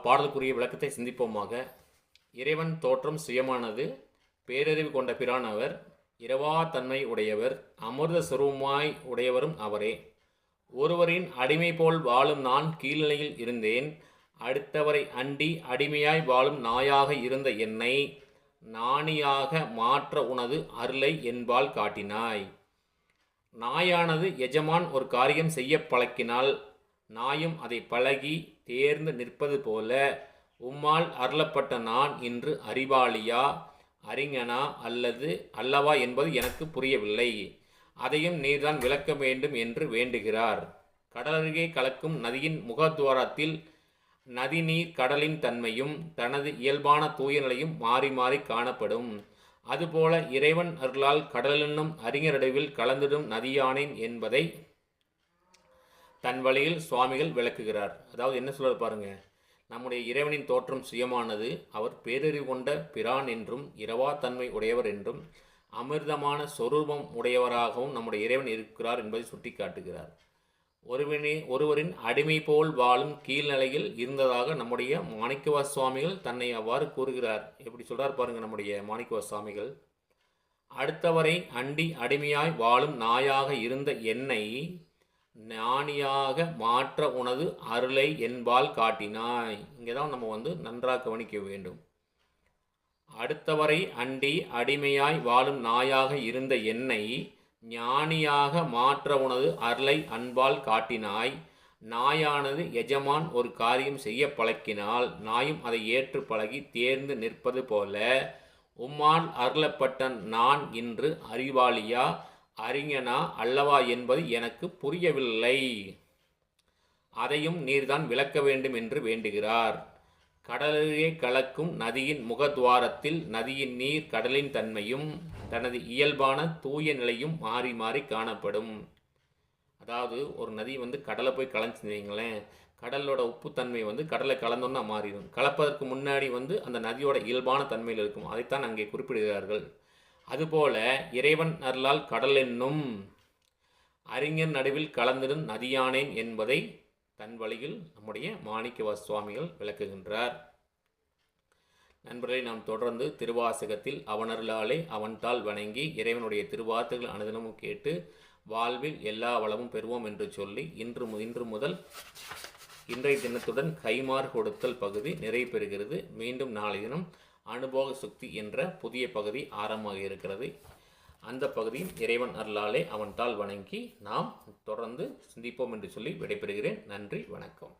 பாடலுக்குரிய விளக்கத்தை சிந்திப்போமாக. இறைவன் தோற்றம் சுயமானது. பேரறிவு கொண்ட பிரான் அவர். இரவா தன்மை உடையவர். அமிர்த சுரூபமாய் உடையவரும் அவரே. ஒருவரின் அடிமை போல் வாழும் நான் கீழ்நிலையில் இருந்தேன். அடுத்தவரை அண்டி அடிமையாய் வாழும் நாயாக இருந்த என்னை நாணியாக மாற்ற உனது அருளை என்பால் காட்டினாய். நாயானது எஜமான் ஒரு காரியம் செய்ய பழக்கினால் நாயும் அதை பழகி தேர்ந்து நிற்பது போல உம்மால் அருளப்பட்ட நான் இன்று அறிவாளியா அறிஞனா அல்லவா என்பது எனக்கு புரியவில்லை. அதையும் நீர்தான் விளக்க வேண்டும் என்று வேண்டுகிறார். கடலருகே கலக்கும் நதியின் முகத்துவாரத்தில் நதிநீர் கடலின் தன்மையும் தனது இயல்பான தூய நிலையும் மாறி மாறி காணப்படும். அதுபோல இறைவன் அருளால் கடலென்னும் அறிஞரடைவில் கலந்திடும் நதியானேன் என்பதை தன் வழியில் சுவாமிகள் விளக்குகிறார். அதாவது என்ன சொல்றாரு பாருங்க, நம்முடைய இறைவனின் தோற்றம் சுயமானது. அவர் பேரறிவு கொண்ட பிரான் என்றும் இரவா தன்மை உடையவர் என்றும் அமிர்தமான சொரூபம் உடையவராகவும் நம்முடைய இறைவன் இருக்கிறார் என்பதை சுட்டி காட்டுகிறார். ஒருவரின் அடிமை போல் வாழும் கீழ்நிலையில் இருந்ததாக நம்முடைய மாணிக்கவாச சுவாமிகள் தன்னை அவ்வாறு கூறுகிறார். எப்படி சொல்றார் பாருங்க நம்முடைய மாணிக்கவாச சுவாமிகள். அடுத்தவரை அண்டி அடிமையாய் வாழும் நாயாக இருந்த என்னை ஞானியாக மாற்ற உனது அருளை என்பால் காட்டினாய். இங்கே தான் நம்ம நன்றாக கவனிக்க வேண்டும். அடுத்தவரை அண்டி அடிமையாய் வாழும் நாயாக இருந்த என்னை ஞானியாக மாற்ற உனது அருளை அன்பால் காட்டினாய். நாயானது எஜமான் ஒரு காரியம் செய்ய பழக்கினால் நாயும் அதை ஏற்று பழகி தேர்ந்து நிற்பது போல உம்மால் அருளப்பட்ட நான் இன்று அறிவாளியா அறிஞனா அல்லவா என்பது எனக்கு புரியவில்லை. அதையும் நீர்தான் விளக்க வேண்டும் என்று வேண்டுகிறார். கடலிலே கலக்கும் நதியின் முகத்வாரத்தில் நதியின் நீர் கடலின் தன்மையும் தனது இயல்பான தூய நிலையும் மாறி மாறி காணப்படும். அதாவது ஒரு நதி கடலை போய் கலந்துச்சு வைங்களேன், கடலோட உப்புத்தன்மை கடலை கலந்தோன்னா மாறிடும். கலப்பதற்கு முன்னாடி அந்த நதியோட இயல்பான தன்மையில் இருக்கும். அதைத்தான் அங்கே குறிப்பிடுகிறார்கள். அதுபோல இறைவன் அருளால் கடல் என்னும் அறிஞர் நடுவில் கலந்திடும் நதியானேன் என்பதை தன் வழியில் நம்முடைய மாணிக்கவாச சுவாமிகள் விளக்குகின்றார். நண்பர்களை நாம் தொடர்ந்து திருவாசகத்தில் அவனருளாலே அவன்தாள் வணங்கி இறைவனுடைய திருவார்த்தைகள் அனுதினமும் கேட்டு வாழ்வில் எல்லா வளமும் பெறுவோம் என்று சொல்லி இன்று முதல் இன்றைய தினத்துடன் கைமாறு கொடுத்தல் பகுதி நிறைவு பெறுகிறது. மீண்டும் நாளை தினம் அனுபோக சுக்தி என்ற புதிய பகுதி ஆரம்பமாக இருக்கிறது. அந்த பகுதியும் இறைவன் அருளாலே அவன்தாள் வணங்கி நாம் தொடர்ந்து சிந்திப்போம் என்று சொல்லி விடைபெறுகிறேன். நன்றி, வணக்கம்.